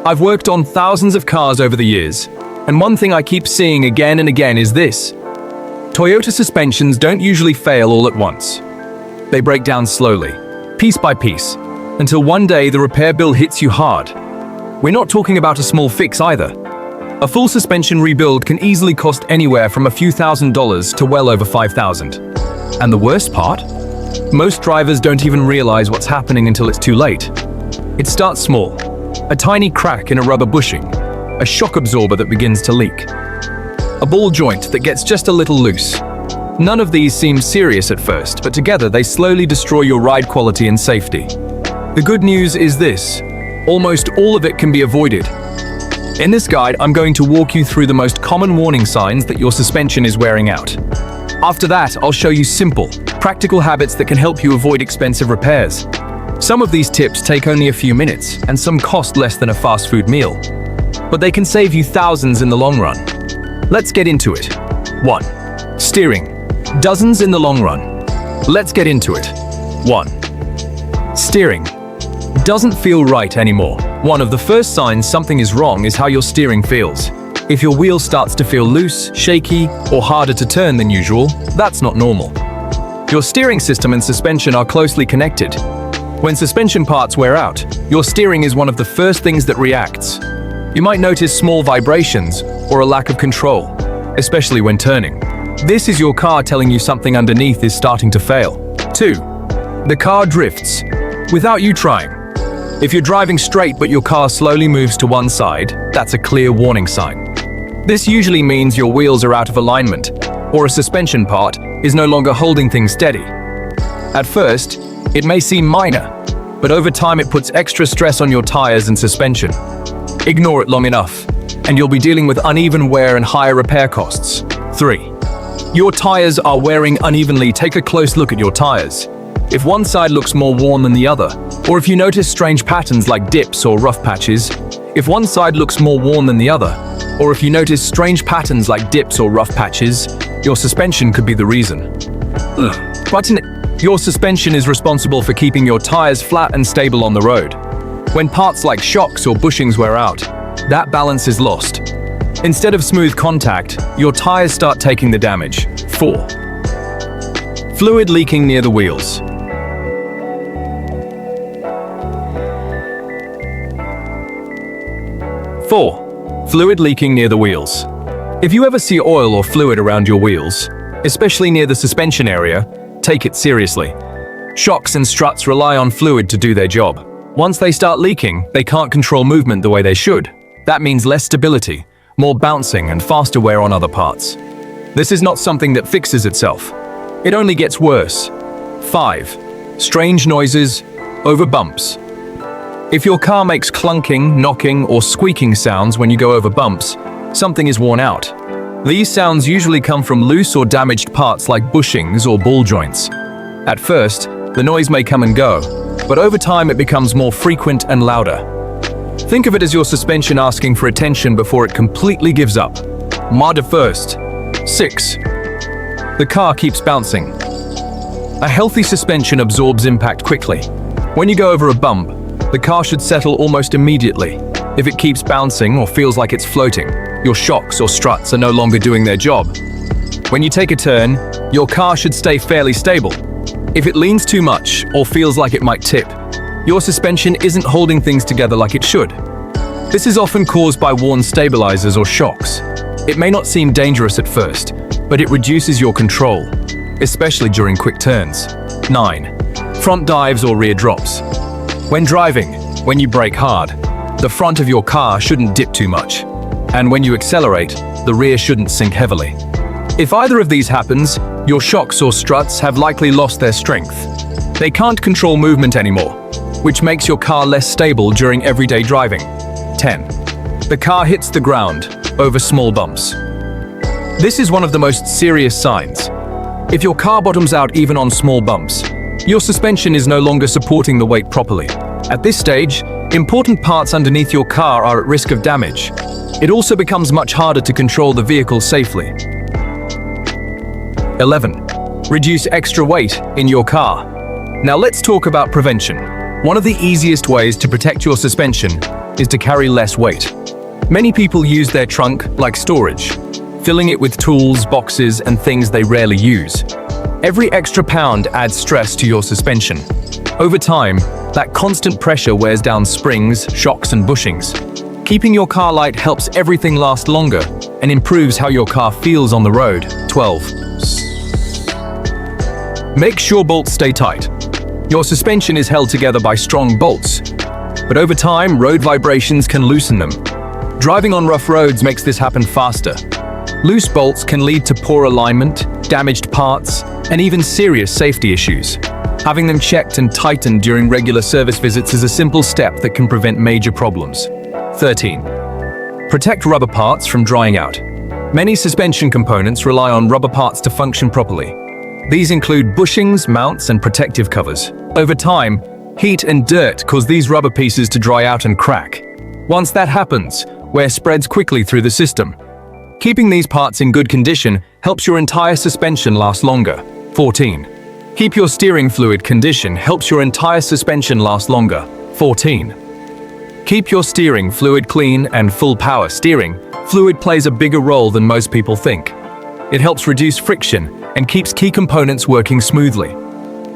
I've worked on thousands of cars over the years, and one thing I keep seeing again and again is this. Toyota suspensions don't usually fail all at once. They break down slowly, piece by piece, until one day the repair bill hits you hard. We're not talking about a small fix either. A full suspension rebuild can easily cost anywhere from a few $1,000s to well over $5,000. And the worst part? Most drivers don't even realize what's happening until it's too late. It starts small. A tiny crack in a rubber bushing, a shock absorber that begins to leak, a ball joint that gets just a little loose. None of these seem serious at first, but together they slowly destroy your ride quality and safety. The good news is this: almost all of it can be avoided. In this guide, I'm going to walk you through the most common warning signs that your suspension is wearing out. After that, I'll show you simple, practical habits that can help you avoid expensive repairs. Some of these tips take only a few minutes, and some cost less than a fast food meal. But they can save you thousands in the long run. Let's get into it. 1. Steering. Dozens in the long run. Let's get into it. 1. Steering. Doesn't feel right anymore. One of the first signs something is wrong is how your steering feels. If your wheel starts to feel loose, shaky, or harder to turn than usual, that's not normal. Your steering system and suspension are closely connected. When suspension parts wear out, your steering is one of the first things that reacts. You might notice small vibrations or a lack of control, especially when turning. This is your car telling you something underneath is starting to fail. 2. The car drifts without you trying. If you're driving straight but your car slowly moves to one side, that's a clear warning sign. This usually means your wheels are out of alignment, or a suspension part is no longer holding things steady. At first, it may seem minor, but over time it puts extra stress on your tires and suspension. Ignore it long enough, and you'll be dealing with uneven wear and higher repair costs. 3. Your tires are wearing unevenly. Take a close look at your tires. If one side looks more worn than the other, or if you notice strange patterns like dips or rough patches, if one side looks more worn than the other, or if you notice strange patterns like dips or rough patches, your suspension could be the reason. Your suspension is responsible for keeping your tires flat and stable on the road. When parts like shocks or bushings wear out, that balance is lost. Instead of smooth contact, your tires start taking the damage. 4. Fluid leaking near the wheels. 4. Fluid leaking near the wheels. If you ever see oil or fluid around your wheels, especially near the suspension area, take it seriously. Shocks and struts rely on fluid to do their job. Once they start leaking, they can't control movement the way they should. That means less stability, more bouncing, and faster wear on other parts. This is not something that fixes itself. It only gets worse. 5. Strange noises over bumps. If your car makes clunking, knocking, or squeaking sounds when you go over bumps, something is worn out. These sounds usually come from loose or damaged parts like bushings or ball joints. At first, the noise may come and go, but over time it becomes more frequent and louder. Think of it as your suspension asking for attention before it completely gives up. Mud first. 6. The car keeps bouncing. A healthy suspension absorbs impact quickly. When you go over a bump, the car should settle almost immediately. If it keeps bouncing or feels like it's floating, your shocks or struts are no longer doing their job. When you take a turn, your car should stay fairly stable. If it leans too much or feels like it might tip, your suspension isn't holding things together like it should. This is often caused by worn stabilizers or shocks. It may not seem dangerous at first, but it reduces your control, especially during quick turns. 9. Front dives or rear drops. When driving, when you brake hard, the front of your car shouldn't dip too much. And when you accelerate, the rear shouldn't sink heavily. If either of these happens, your shocks or struts have likely lost their strength. They can't control movement anymore, which makes your car less stable during everyday driving. 10. The car hits the ground over small bumps. This is one of the most serious signs. If your car bottoms out even on small bumps, your suspension is no longer supporting the weight properly. At this stage, important parts underneath your car are at risk of damage. It also becomes much harder to control the vehicle safely. 11. Reduce extra weight in your car. Now let's talk about prevention. One of the easiest ways to protect your suspension is to carry less weight. Many people use their trunk like storage, filling it with tools, boxes, and things they rarely use. Every extra pound adds stress to your suspension. Over time, that constant pressure wears down springs, shocks, and bushings. Keeping your car light helps everything last longer and improves how your car feels on the road. 12. Make sure bolts stay tight. Your suspension is held together by strong bolts, but over time, road vibrations can loosen them. Driving on rough roads makes this happen faster. Loose bolts can lead to poor alignment, damaged parts, and even serious safety issues. Having them checked and tightened during regular service visits is a simple step that can prevent major problems. 13. Protect rubber parts from drying out. Many suspension components rely on rubber parts to function properly. These include bushings, mounts, and protective covers. Over time, heat and dirt cause these rubber pieces to dry out and crack. Once that happens, wear spreads quickly through the system. Keeping these parts in good condition helps your entire suspension last longer. 14. Keep your steering fluid condition helps your entire suspension last longer. 14. Keep your steering fluid clean and full power. Steering fluid plays a bigger role than most people think. It helps reduce friction and keeps key components working smoothly.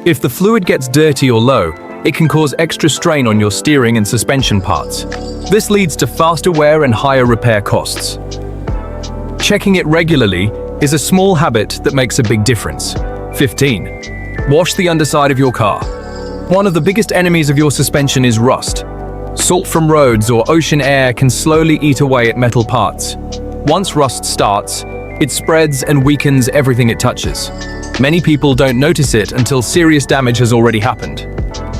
If the fluid gets dirty or low, it can cause extra strain on your steering and suspension parts. This leads to faster wear and higher repair costs. Checking it regularly is a small habit that makes a big difference. 15. Wash the underside of your car. One of the biggest enemies of your suspension is rust. Salt from roads or ocean air can slowly eat away at metal parts. Once rust starts, it spreads and weakens everything it touches. Many people don't notice it until serious damage has already happened.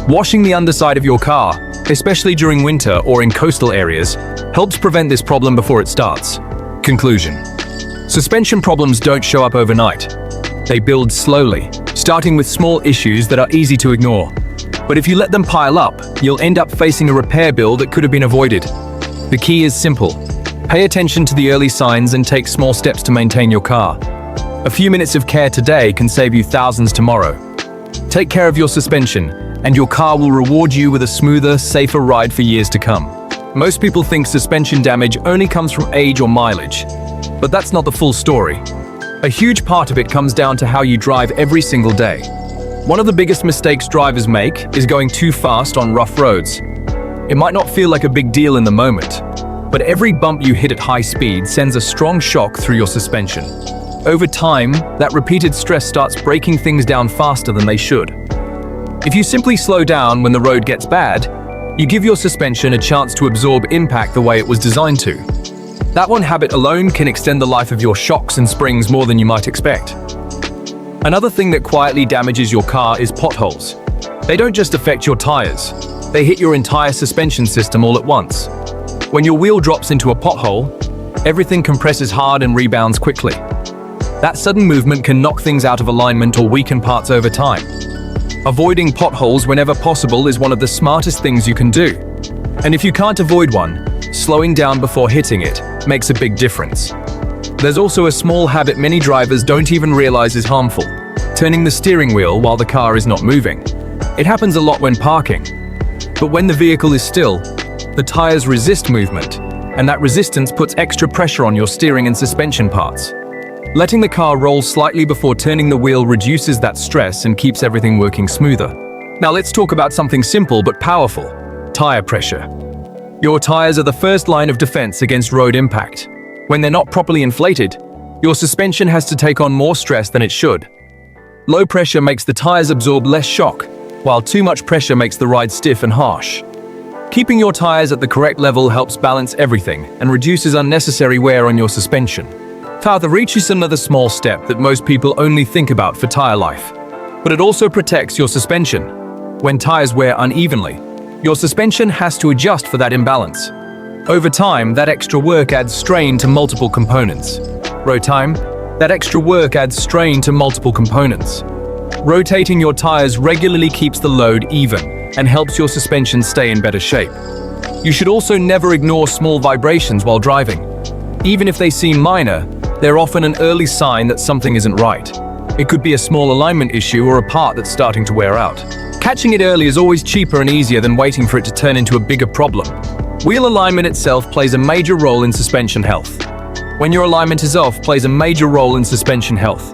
Washing the underside of your car, especially during winter or in coastal areas, helps prevent this problem before it starts. Conclusion. Suspension problems don't show up overnight. They build slowly, starting with small issues that are easy to ignore. But if you let them pile up, you'll end up facing a repair bill that could have been avoided. The key is simple. Pay attention to the early signs and take small steps to maintain your car. A few minutes of care today can save you thousands tomorrow. Take care of your suspension, and your car will reward you with a smoother, safer ride for years to come. Most people think suspension damage only comes from age or mileage, but that's not the full story. A huge part of it comes down to how you drive every single day. One of the biggest mistakes drivers make is going too fast on rough roads. It might not feel like a big deal in the moment, but every bump you hit at high speed sends a strong shock through your suspension. Over time, that repeated stress starts breaking things down faster than they should. If you simply slow down when the road gets bad, you give your suspension a chance to absorb impact the way it was designed to. That one habit alone can extend the life of your shocks and springs more than you might expect. Another thing that quietly damages your car is potholes. They don't just affect your tires, they hit your entire suspension system all at once. When your wheel drops into a pothole, everything compresses hard and rebounds quickly. That sudden movement can knock things out of alignment or weaken parts over time. Avoiding potholes whenever possible is one of the smartest things you can do. And if you can't avoid one, slowing down before hitting it makes a big difference. There's also a small habit many drivers don't even realize is harmful: turning the steering wheel while the car is not moving. It happens a lot when parking. But when the vehicle is still, the tires resist movement, and that resistance puts extra pressure on your steering and suspension parts. Letting the car roll slightly before turning the wheel reduces that stress and keeps everything working smoother. Now let's talk about something simple but powerful: tire pressure. Your tires are the first line of defense against road impact. When they're not properly inflated, your suspension has to take on more stress than it should. Low pressure makes the tires absorb less shock, while too much pressure makes the ride stiff and harsh. Keeping your tires at the correct level helps balance everything and reduces unnecessary wear on your suspension. Further reach is another small step that most people only think about for tire life, but it also protects your suspension. When tires wear unevenly, your suspension has to adjust for that imbalance. Over time, that extra work adds strain to multiple components. Rotating your tires regularly keeps the load even and helps your suspension stay in better shape. You should also never ignore small vibrations while driving. Even if they seem minor, they're often an early sign that something isn't right. It could be a small alignment issue or a part that's starting to wear out. Catching it early is always cheaper and easier than waiting for it to turn into a bigger problem. Wheel alignment itself plays a major role in suspension health. When your alignment is off, plays a major role in suspension health.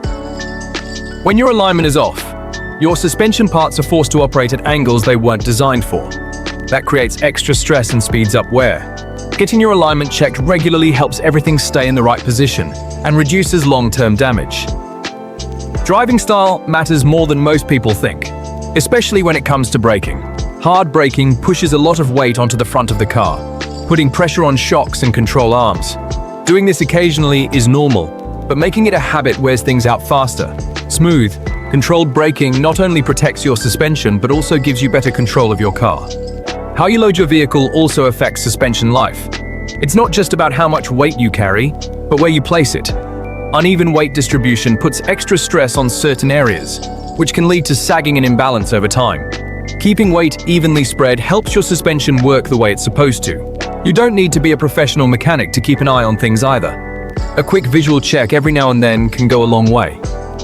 When your alignment is off, your suspension parts are forced to operate at angles they weren't designed for. That creates extra stress and speeds up wear. Getting your alignment checked regularly helps everything stay in the right position and reduces long-term damage. Driving style matters more than most people think, especially when it comes to braking. Hard braking pushes a lot of weight onto the front of the car, putting pressure on shocks and control arms. Doing this occasionally is normal, but making it a habit wears things out faster. Smooth, controlled braking not only protects your suspension but also gives you better control of your car. How you load your vehicle also affects suspension life. It's not just about how much weight you carry, but where you place it. Uneven weight distribution puts extra stress on certain areas, which can lead to sagging and imbalance over time. Keeping weight evenly spread helps your suspension work the way it's supposed to. You don't need to be a professional mechanic to keep an eye on things either. A quick visual check every now and then can go a long way.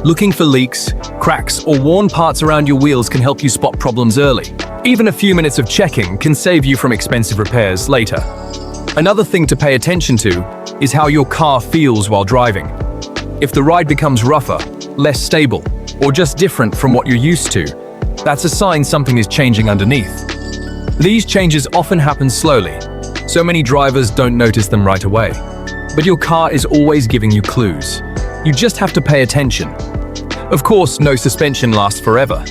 Looking for leaks, cracks, or worn parts around your wheels can help you spot problems early. Even a few minutes of checking can save you from expensive repairs later. Another thing to pay attention to is how your car feels while driving. If the ride becomes rougher, less stable, or just different from what you're used to, that's a sign something is changing underneath. These changes often happen slowly, so many drivers don't notice them right away. But your car is always giving you clues. You just have to pay attention. Of course, no suspension lasts forever.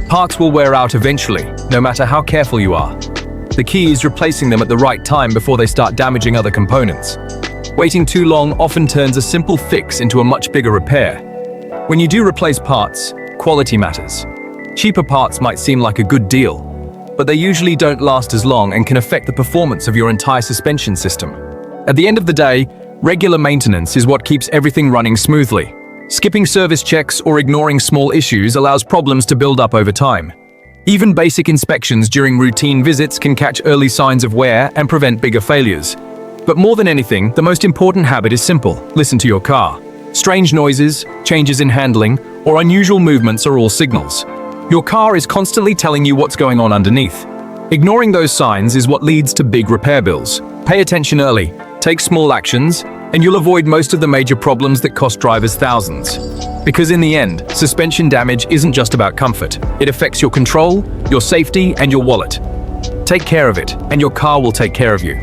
Parts will wear out eventually, no matter how careful you are. The key is replacing them at the right time before they start damaging other components. Waiting too long often turns a simple fix into a much bigger repair. When you do replace parts, quality matters. Cheaper parts might seem like a good deal, but they usually don't last as long and can affect the performance of your entire suspension system. At the end of the day, regular maintenance is what keeps everything running smoothly. Skipping service checks or ignoring small issues allows problems to build up over time. Even basic inspections during routine visits can catch early signs of wear and prevent bigger failures. But more than anything, the most important habit is simple: listen to your car. Strange noises, changes in handling, or unusual movements are all signals. Your car is constantly telling you what's going on underneath. Ignoring those signs is what leads to big repair bills. Pay attention early, take small actions, and you'll avoid most of the major problems that cost drivers thousands. Because in the end, suspension damage isn't just about comfort. It affects your control, your safety, and your wallet. Take care of it, and your car will take care of you.